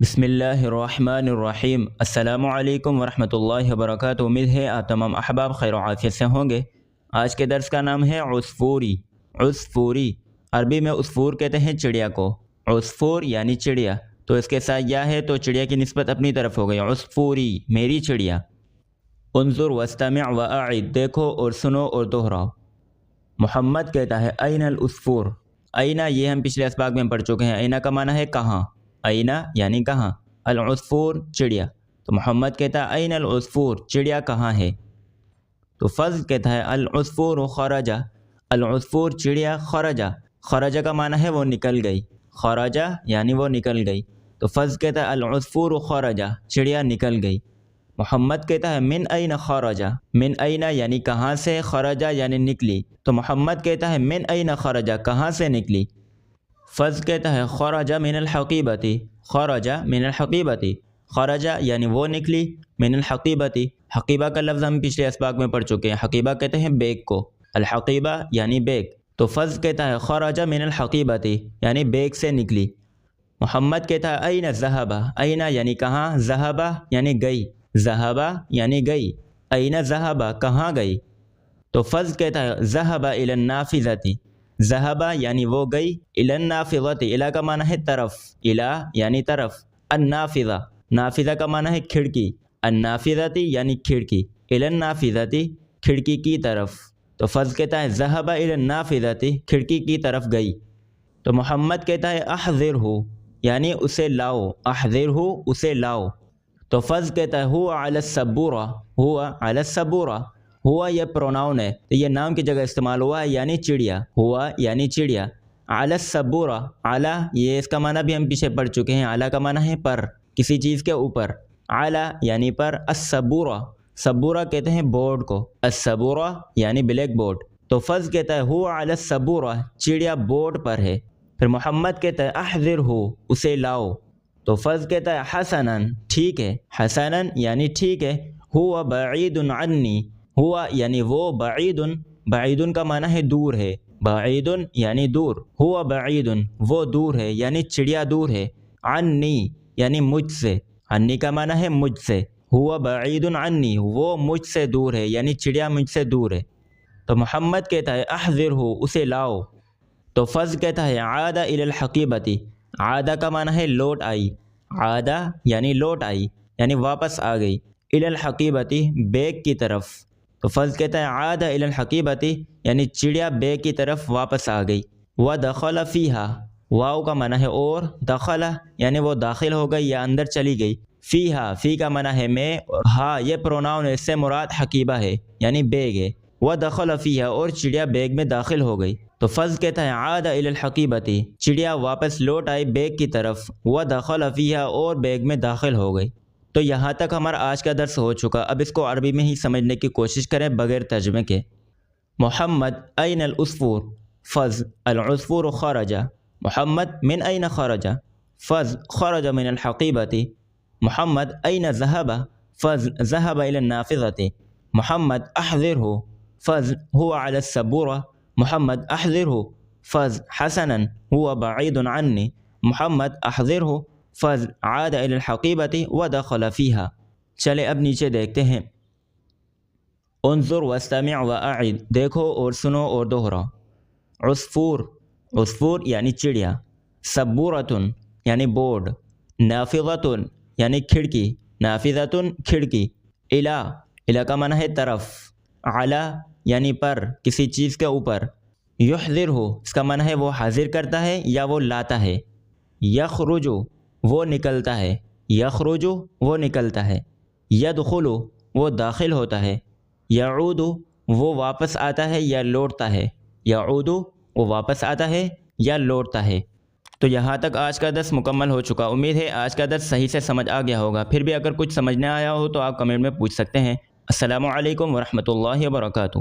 بسم اللہ الرحمن الرحیم۔ السلام علیکم ورحمۃ اللہ وبرکاتہ۔ امید ہے آپ تمام احباب خیر و عافیت سے ہوں گے۔ آج کے درس کا نام ہے عصفوری۔ عصفوری عربی میں عصفور کہتے ہیں چڑیا کو۔ عصفور یعنی چڑیا، تو اس کے ساتھ یا ہے تو چڑیا کی نسبت اپنی طرف ہو گئی، عصفوری میری چڑیا۔ انظر واستمع واعد، دیکھو اور سنو اور دہراؤ۔ محمد کہتا ہے این العصفور۔ اینا یہ ہم پچھلے اسباق میں پڑھ چکے ہیں۔ اینا کا معنی ہے کہاں، اینا یعنی کہاں، العصفور چڑیا، تو محمد کہتا ہے این العصفور، چڑیا کہاں ہے؟ تو فضل کہتا ہے العصفور خرجا، العصفور چڑیا خرجا، خرجا کا معنی ہے وہ نکل گئی، خرجا یعنی وہ نکل گئی، تو فضل کہتا ہے العصفور خرجا، چڑیا نکل گئی۔ محمد کہتا ہے من این خرجا، من این یعنی کہاں سے، خرجا یعنی نکلی، تو محمد کہتا ہے من این خرجا، کہاں سے نکلی؟ فضل کہتا ہے خرج من الحقیبتی، خرج من الحقیبتی، خرج یعنی وہ نکلی، من الحقیبتی، حقیبہ کا لفظ ہم پچھلے اسباق میں پڑھ چکے ہیں، حقیبہ کہتے ہیں بیگ کو، الحقیبہ یعنی بیگ، تو فضل کہتا ہے خرج من الحقیبتی یعنی بیگ سے نکلی۔ محمد کہتا ہے این ذهب، این یعنی کہاں، ذهب یعنی گئی، ذهب یعنی گئی، این ذهب کہاں گئی؟ تو فضل کہتا ہے ذهب الى النافذة، ذهب یعنی وہ گئی، الی النافذة، الی کا معنی ہے طرف، الی یعنی طرف، النافذہ، نافذہ کا معنی ہے کھڑکی، النافذة یعنی کھڑکی، الی النافذة کھڑکی کی طرف، تو فضل کہتا ہے ذهب الی النافذة کھڑکی کی طرف گئی۔ تو محمد کہتا ہے احضرہ یعنی اسے لاؤ، احضرہ اسے لاؤ، تو فضل کہتا ہے هو علی السبورہ، هو علی السبورہ، ہوا یہ پروناؤن ہے، تو یہ نام کی جگہ استعمال ہوا ہے یعنی چڑیا، ہوا یعنی چڑیا، علی السبورہ، علی یہ اس کا معنی بھی ہم پیچھے پڑھ چکے ہیں، علی کا معنی ہے پر، کسی چیز کے اوپر، علی یعنی پر، السبورہ، سبورہ کہتے ہیں بورڈ کو، السبورہ یعنی بلیک بورڈ، تو فضل کہتا ہے ہوا علی السبورہ، چڑیا بورڈ پر ہے۔ پھر محمد کہتا ہے احضرہ اسے لاؤ، تو فضل کہتا ہے حسناً ٹھیک ہے، حسناً یعنی ٹھیک ہے، ہوا بعید عنی، ہوا یعنی وہ، بعید، بعید کا معنی ہے دور ہے، بعید یعنی دور، ہوا بعید وہ دور ہے یعنی چڑیا دور ہے، عنی یعنی مجھ سے، عنی کا معنی ہے مجھ سے، ہوا بعید عنی وہ مجھ سے دور ہے یعنی چڑیا مجھ سے دور ہے۔ تو محمد کہتا ہے احضرہ اسے لاؤ، تو فضل کہتا ہے عاد الی الحقیبتی، عاد کا معنی ہے لوٹ آئی، عاد یعنی لوٹ آئی یعنی واپس آ گئی، الی الحقیبتی بیگ کی طرف، تو فضل کہتا ہے عاد الی الحقیبتی یعنی چڑیا بیگ کی طرف واپس آ گئی۔ ودخل فیہا، واو کا معنی ہے اور، دخل یعنی وہ داخل ہو گئی یا اندر چلی گئی، فیہا فی کا معنی ہے میں، ہاں یہ پروناؤن ہے، اس سے مراد حقیبہ ہے یعنی بیگ ہے، ودخل فیہا اور چڑیا بیگ میں داخل ہو گئی، تو فضل کہتا ہے عاد الی الحقیبتی چڑیا واپس لوٹ آئی بیگ کی طرف، ودخل فیہا اور بیگ میں داخل ہو گئی۔ تو یہاں تک ہمارا آج کا درس ہو چکا، اب اس کو عربی میں ہی سمجھنے کی کوشش کریں بغیر ترجمے کے۔ محمد این العصفور، فضل العصفور خرج، محمد من این خرج، فضل خرج من الحقیبة، محمد این ذهب، فضل ذهب الى النافذة، محمد احضره، فضل هو على السبورة، محمد احضره، فضل حسنا هو بعيد عني، محمد احضره، فضل عاد الى الحقیبة ودخل فيها۔ چلے اب نیچے دیکھتے ہیں۔ انظر واستمع واعد، دیکھو اور سنو اور دہراؤ۔ عصفور، عصفور یعنی چڑیا، سبورۃ یعنی بورڈ، نافذۃ یعنی کھڑکی، نافذۃ کھڑکی، الی، الی کا معنی ہے طرف، علی یعنی پر، کسی چیز کے اوپر، یحضرہ اس کا معنی ہے وہ حاضر کرتا ہے یا وہ لاتا ہے، یخرج وہ نکلتا ہے، یخرج وہ نکلتا ہے، یدخل وہ داخل ہوتا ہے، یعود وہ واپس آتا ہے یا لوٹتا ہے، یعود وہ واپس آتا ہے یا لوٹتا ہے۔ تو یہاں تک آج کا درس مکمل ہو چکا، امید ہے آج کا درس صحیح سے سمجھ آ گیا ہوگا، پھر بھی اگر کچھ سمجھ نہ آیا ہو تو آپ کمنٹ میں پوچھ سکتے ہیں۔ السلام علیکم ورحمۃ اللہ وبرکاتہ۔